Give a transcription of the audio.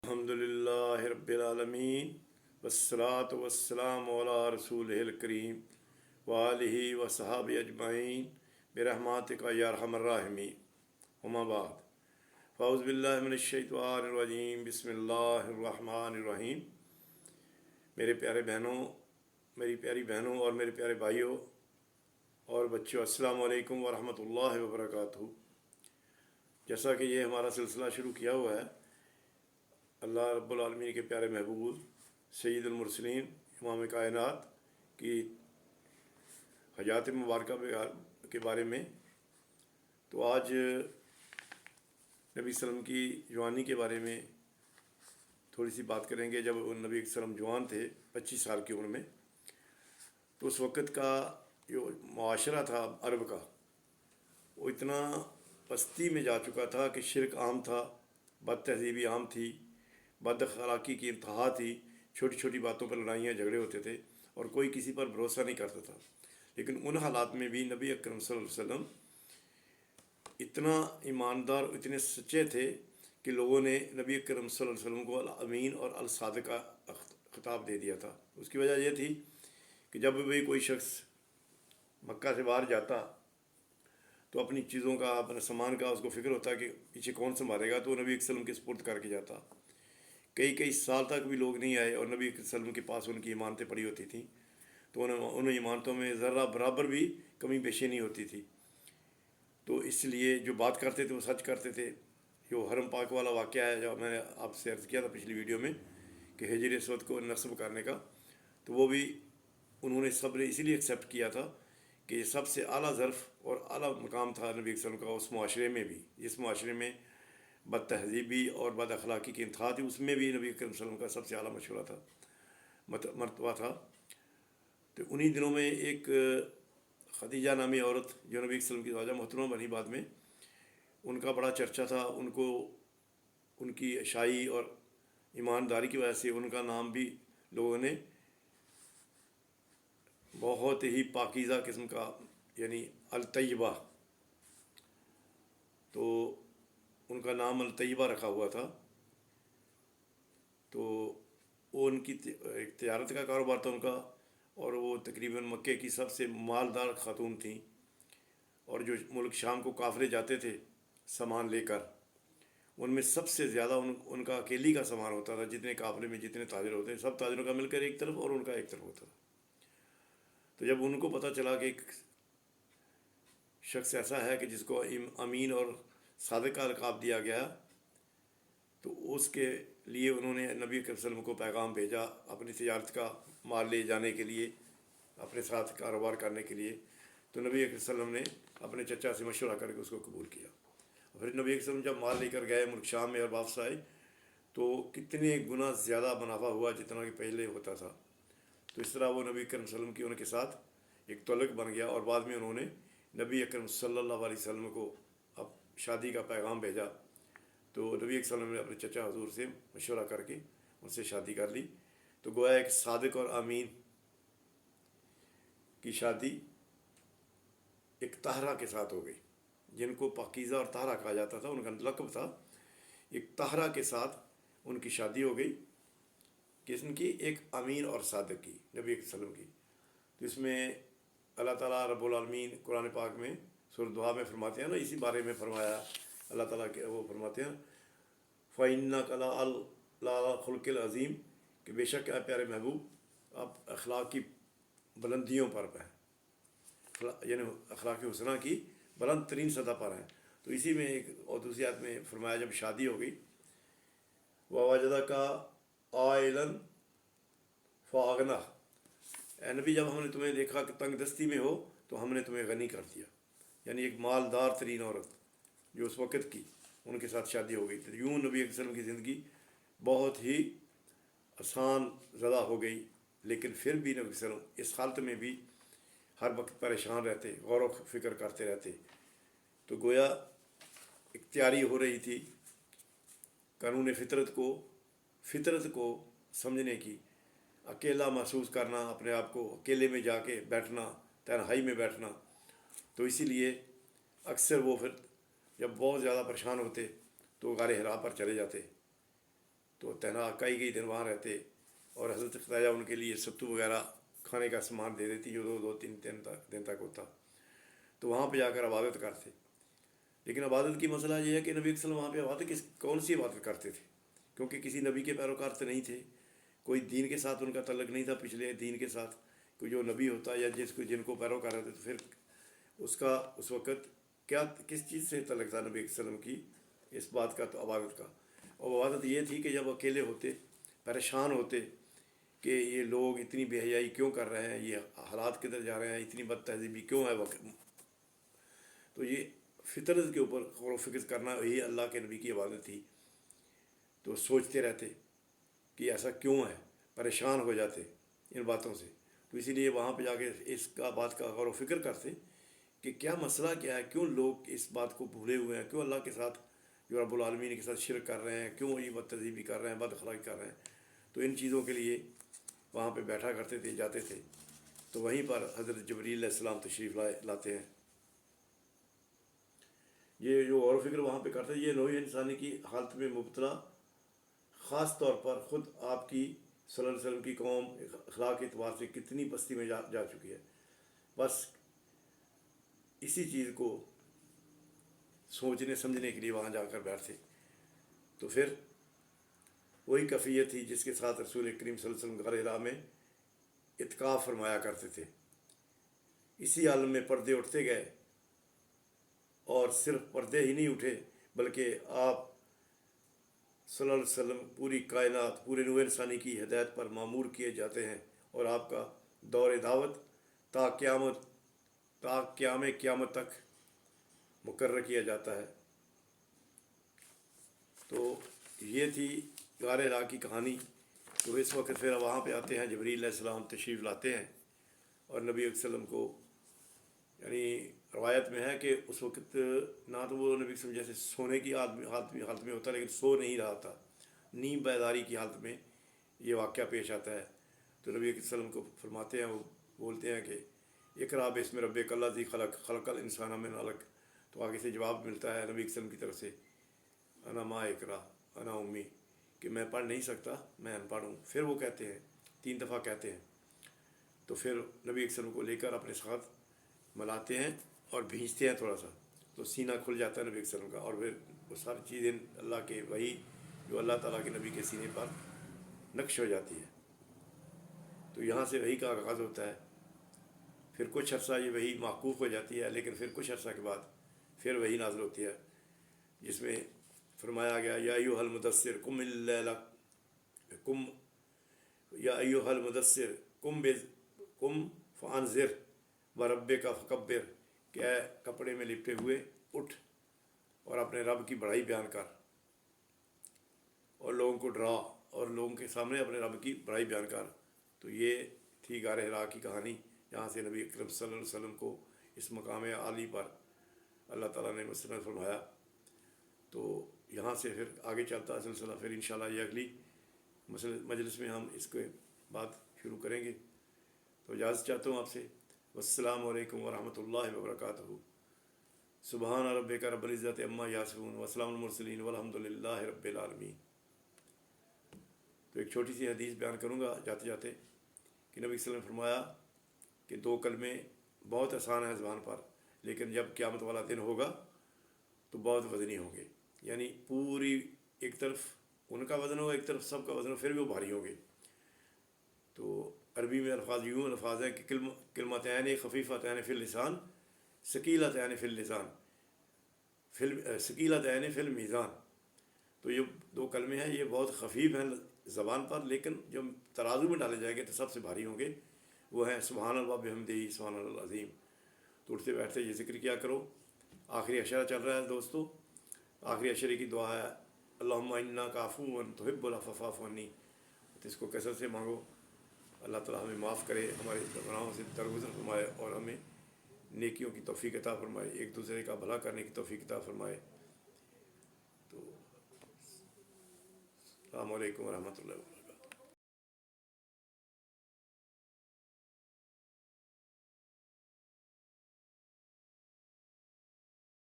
الحمدللہ رب العالمین والصلاة والسلام علی رسولہ الکریم وآلہ وصحابہ اجمعین برحمتک یا ارحم الراحمین اما بعد فاعوذ باللہ من الشیطان الرجیم بسم اللہ الرحمن الرحیم۔ میرے پیارے بہنوں، میری پیاری بہنوں اور میرے پیارے بھائیوں اور بچوں، السلام علیکم ورحمۃ اللہ وبرکاتہ۔ جیسا کہ یہ ہمارا سلسلہ شروع کیا ہوا ہے، اللہ رب العالمین کے پیارے محبوب سید المرسلین امام کائنات کی حیات مبارکہ کے بارے میں، تو آج نبی وسلم کی جوانی کے بارے میں تھوڑی سی بات کریں گے۔ جب نبی وسلم جوان تھے 25 سال کی عمر میں، تو اس وقت کا جو معاشرہ تھا عرب کا، وہ اتنا پستی میں جا چکا تھا کہ شرک عام تھا، بد تہذیبی عام تھی، بد اخلاقی کی انتہا تھی، چھوٹی چھوٹی باتوں پر لڑائیاں جھگڑے ہوتے تھے اور کوئی کسی پر بھروسہ نہیں کرتا تھا۔ لیکن ان حالات میں بھی نبی اکرم صلی اللہ علیہ وسلم اتنا ایماندار، اتنے سچے تھے کہ لوگوں نے نبی اکرم صلی اللہ علیہ وسلم کو الامین اور الصادق کا خطاب دے دیا تھا۔ اس کی وجہ یہ تھی کہ جب بھی کوئی شخص مکہ سے باہر جاتا تو اپنی چیزوں کا، اپنے سامان کا اس کو فکر ہوتا کہ پیچھے کون سنبھالے گا، تو وہ نبی وسلم کے سپرد کر کے جاتا۔ کئی سال تک بھی لوگ نہیں آئے اور نبی وسلم کے پاس ان کی امانتیں پڑی ہوتی تھیں، تو ان امانتوں میں ذرہ برابر بھی کمی بیشی نہیں ہوتی تھی۔ تو اس لیے جو بات کرتے تھے وہ سچ کرتے تھے۔ جو حرم پاک والا واقعہ ہے، جو میں نے آپ سے عرض کیا تھا پچھلی ویڈیو میں کہ ہجر اسود کو نصب کرنے کا، تو وہ بھی انہوں نے سب نے اسی لیے ایکسیپٹ کیا تھا کہ یہ سب سے اعلیٰ ظرف اور اعلیٰ مقام تھا نبی وسلم کا اس معاشرے میں بھی، جس معاشرے میں بد تہذیبی اور بد اخلاقی کی انتہا تھی، اس میں بھی نبی اکرم صلی اللہ علیہ وسلم کا سب سے اعلیٰ مشورہ تھا، مرتبہ تھا۔ تو انہی دنوں میں ایک خدیجہ نامی عورت جو نبی وسلم کی زوجہ محترمہ بنی بعد میں، ان کا بڑا چرچہ تھا۔ ان کو ان کی اچھائی اور ایمانداری کی وجہ سے ان کا نام بھی لوگوں نے بہت ہی پاکیزہ قسم کا، یعنی الطیبہ، تو ان کا نام الطیبہ رکھا ہوا تھا۔ تو وہ ان کی ایک تجارت کا کاروبار تھا ان کا، اور وہ تقریباً مکے کی سب سے مالدار خاتون تھیں، اور جو ملک شام کو قافلے جاتے تھے سامان لے کر، ان میں سب سے زیادہ ان کا اکیلی کا سامان ہوتا تھا۔ جتنے قافلے میں جتنے تاجر ہوتے ہیں، سب تاجروں کا مل کر ایک طرف اور ان کا ایک طرف ہوتا تھا۔ تو جب ان کو پتہ چلا کہ ایک شخص ایسا ہے کہ جس کو امین اور صادق کا لقب دیا گیا، تو اس کے لیے انہوں نے نبی اکرم صلی اللہ علیہ وسلم کو پیغام بھیجا اپنی تجارت کا مال لے جانے کے لیے، اپنے ساتھ کاروبار کرنے کے لیے۔ تو نبی اکرم صلی اللہ علیہ وسلم نے اپنے چچا سے مشورہ کر کے اس کو قبول کیا۔ پھر نبی اکرم صلی اللہ علیہ وسلم جب مال لے کر گئے ملک شام میں اور واپس آئے، تو کتنے گنا زیادہ منافع ہوا جتنا کہ پہلے ہوتا تھا۔ تو اس طرح وہ نبی اکرم صلی اللہ علیہ وسلم کی ان کے ساتھ ایک تعلق بن گیا، اور بعد میں انہوں نے نبی اکرم صلی اللہ علیہ وسلم کو اب شادی کا پیغام بھیجا۔ تو نبی صلی اللہ علیہ وسلم نے اپنے چچا حضور سے مشورہ کر کے ان سے شادی کر لی۔ تو گویا ایک صادق اور امین کی شادی ایک طاہرہ کے ساتھ ہو گئی، جن کو پاکیزہ اور طاہرہ کہا جاتا تھا، ان کا لقب تھا۔ ایک طاہرہ کے ساتھ ان کی شادی ہو گئی، کس کی؟ ایک امین اور صادق کی، نبی صلی اللہ علیہ وسلم کی۔ تو اس میں اللہ تعالیٰ رب العالمین قرآن پاک میں سورۃ دعا میں فرماتے ہیں نا، اسی بارے میں فرمایا اللہ تعالیٰ کے، وہ فرماتے ہیں فَإِنَّكَ لَعَلَىٰ خُلُقٍ العظیم، کہ بے شک اے پیارے محبوب آپ اخلاق کی بلندیوں پر ہیں، یعنی اخلاق حسنہ کی بلند ترین سطح پر ہیں۔ تو اسی میں ایک اور دوسری آیت میں فرمایا جب شادی ہو گئی، وَوَجَدَكَ عَائِلًا فَأَغْنَىٰ، اے نبی جب ہم نے تمہیں دیکھا کہ تنگ دستی میں ہو تو ہم نے تمہیں غنی کر دیا۔ یعنی ایک مالدار ترین عورت جو اس وقت کی، ان کے ساتھ شادی ہو گئی تھی۔ یوں نبی صلی اللہ علیہ وسلم کی زندگی بہت ہی آسان زدہ ہو گئی، لیکن پھر بھی نبی صلی اللہ علیہ وسلم اس حالت میں بھی ہر وقت پریشان رہتے، غور و فکر کرتے رہتے۔ تو گویا ایک تیاری ہو رہی تھی قانون فطرت کو سمجھنے کی، اکیلا محسوس کرنا، اپنے آپ کو اکیلے میں جا کے بیٹھنا، تنہائی میں بیٹھنا۔ تو اسی لیے اکثر وہ پھر جب بہت زیادہ پریشان ہوتے تو غار حرا پر چلے جاتے، تو तैनात कई दिन वहाँ रहते, और हज़रत ख़दीजा उनके लिए सत्तू वगैरह खाने का सामान दे देती जो दो तीन दिन तक होता। तो वहाँ पे जाकर इबादत करते। लेकिन इबादत की मसला ये है कि नबी सल्लल्लाहु अलैहि वसल्लम वहाँ पे इबादत कौन सी इबादत करते थे, क्योंकि किसी नबी के पैरोकार तो नहीं थे, कोई दीन के साथ उनका तल्लक नहीं था, पिछले दीन के साथ। कोई जो नबी होता या जिनको पैरोकार रहते तो फिर उसका उस वक़्त क्या किस चीज़ से तल्लक था नबी वसल्लम की इस बात का, तो इबादत का। और इबादत ये थी कि जब अकेले होते, परेशान होते कि ये लोग इतनी बेहयाई क्यों कर रहे हैं, ये हालात किधर जा रहे हैं, इतनी बदतहजीबी क्यों है वक्त, तो ये फितरत के ऊपर गौर व फिक्र करना, यही अल्लाह के नबी की इबादत थी। तो सोचते रहते कि ऐसा क्यों है, परेशान हो जाते इन बातों से। तो इसीलिए वहाँ पे जाके इसका बात का गौर व फिक्र करते कि क्या मसला क्या है, क्यों लोग इस बात को भूले हुए हैं, क्यों अल्लाह के साथ जो रब्बुल आलमीन के साथ शिरक कर रहे हैं, क्यों ये बदतहजीबी कर रहे हैं, बद अखलाक़ी कर रहे हैं। तो इन चीज़ों के लिए वहाँ पे बैठा करते थे, जाते थे। तो वहीं पर हज़रत जबरील अलैहिस्सलाम तशरीफ़ लाते हैं। ये जो गौर व फिक्र वहाँ पे करते हैं, ये नौई इंसानी की हालत में मुब्तला, ख़ास तौर पर ख़ुद आपकी सल्लल्लाहु अलैहि वसल्लम की कौम अखलाक के एतबार से कितनी पस्ती में जा चुकी है। बस इसी चीज़ को सोचने समझने के लिए वहाँ जाकर बैठते। तो फिर वही कैफियत थी जिसके साथ रसूल करीम सल्लल्लाहु अलैहि वसल्लम गार हिरा में इत्काफ़ फरमाया करते थे। इसी आलम में पर्दे उठते गए, और सिर्फ पर्दे ही नहीं उठे बल्कि आप सल्लल्लाहु अलैहि वसल्लम पूरी कायनात, पूरे नूर इंसानी की हिदायत पर मामूर किए जाते हैं, और आपका दौर दावत ता क़यामत तक मुकर्रर किया जाता है। तो ये थी गार हिरा की कहानी। तो इस वक्त फिर वहाँ पे आते हैं, जबरील अलैहिस्सलाम तशरीफ़ लाते हैं, और नबी वसल्लम को, यानी रवायत में है कि उस वक्त ना तो वो नबी वसल्लम जैसे सोने की हालत में होता, लेकिन सो नहीं रहा था, नींद बेदारी की हालत में ये वाक़या पेश आता है। तो नबी वसल्लम को फरमाते हैं, वो बोलते हैं कि इक़रा बिस्मि रब्बिकल लज़ी खलक़ल इंसाना मिन अलक़। तो आगे से जवाब मिलता है नबी वसल्लम की तरफ से, अना मा इक़रा अना उम्मी, कि मैं पढ़ नहीं सकता, मैं अनपढ़ हूँ। फिर वो कहते हैं, 3 दफ़ा कहते हैं। तो फिर नबी वसल्लम को लेकर अपने साथ मिलाते हैं और भींचते हैं थोड़ा सा, तो सीना खुल जाता है नबी वसल्लम का, और फिर वो सारी चीज़ें अल्लाह के वही जो अल्लाह ताला के नबी के सीने पर नक्श हो जाती है। तो यहाँ से वही का आगाज़ होता है। फिर कुछ अर्सा ये वही माकूफ़ हो जाती है, लेकिन फिर कुछ अर्सा के बाद फिर वही नाज़िल होती है, जिसमें फरमाया गया, या अय्युहल मुदस्सिर कुम इल्लैला कुम या अय्युहल मुदस्सिर कुम फ़अन्ज़िर व रब्बिका फ़कब्बिर, क्या कपड़े में लिपटे हुए उठ और अपने रब की बड़ाई बयान कर, और लोगों को डरा, और लोगों के सामने अपने रब की बड़ाई बयान कर। तो ये थी गार हिरा की कहानी, जहाँ से नबी अकरम सल्लल्लाहु अलैहि वसल्लम को इस मकाम आली पर अल्लाह ताला ने मुस्तफ़ा फरमाया। तो यहाँ से फिर आगे चलता है सिलसिला, फिर इंशाअल्लाह ये अगली मजलिस में हम इसके बाद शुरू करेंगे। तो इजाज़त चाहता हूँ आपसे। वस्सलामु अलैकुम वरहमतुल्लाहि वबरकातुहू। सुबहान रब्बिका रब्बिल इज़्ज़ति अम्मा यासिफून व सलामुल मुरसलीन वल्हम्दुलिल्लाहि रब्बिल आलमीन। तो एक छोटी सी हदीस बयान करूँगा जाते जाते कि नबी सल्लल्लाहु अलैहि वसल्लम ने फरमाया कि 2 कलमे बहुत आसान है ज़बान पर, लेकिन जब क़यामत वाला दिन होगा तो बहुत वज़नी होंगे। यानी पूरी एक तरफ उनका वज़न होगा, एक तरफ सबका वज़न हो, फिर भी वो भारी होंगे। तो अरबी में अल्फाज यूँ अल्फाज हैं कि कलिमतैन खफ़ीफ़तैन फ़िल लिसान सकीलतैन फ़िल लिसान सकीलतैन फ़िल मीज़ान। तो ये 2 कलमे हैं, ये बहुत खफ़ीफ़ हैं ज़बान पर, लेकिन जब तराजू में डाले जाएंगे तो सबसे भारी होंगे। वो हैं सुबहान अल्लाह बिहम्दिही सुबहान अल्लाह अज़ीम। तो उठते बैठते ये ज़िक्र किया करो। आखिरी अशरा चल रहा है दोस्तों, आखिरी अशरे की दुआ है, अल्लाहुम्मा इन्नका अफ़ुव्वुन तुहिब्बुल अफ़्व फ़अफ़ु अन्नी। तो इसको कसरत से मांगो, अल्लाह ताला हमें माफ़ करे, हमारे गुनाहों से दरगुज़र फरमाए, और हमें नेकियों की तौफ़ीक़ अता फरमाए, एक दूसरे का भला करने की तौफ़ीक़ अता फरमाए। तो अस्सलामु अलैकुम वरहमतुल्लाहि।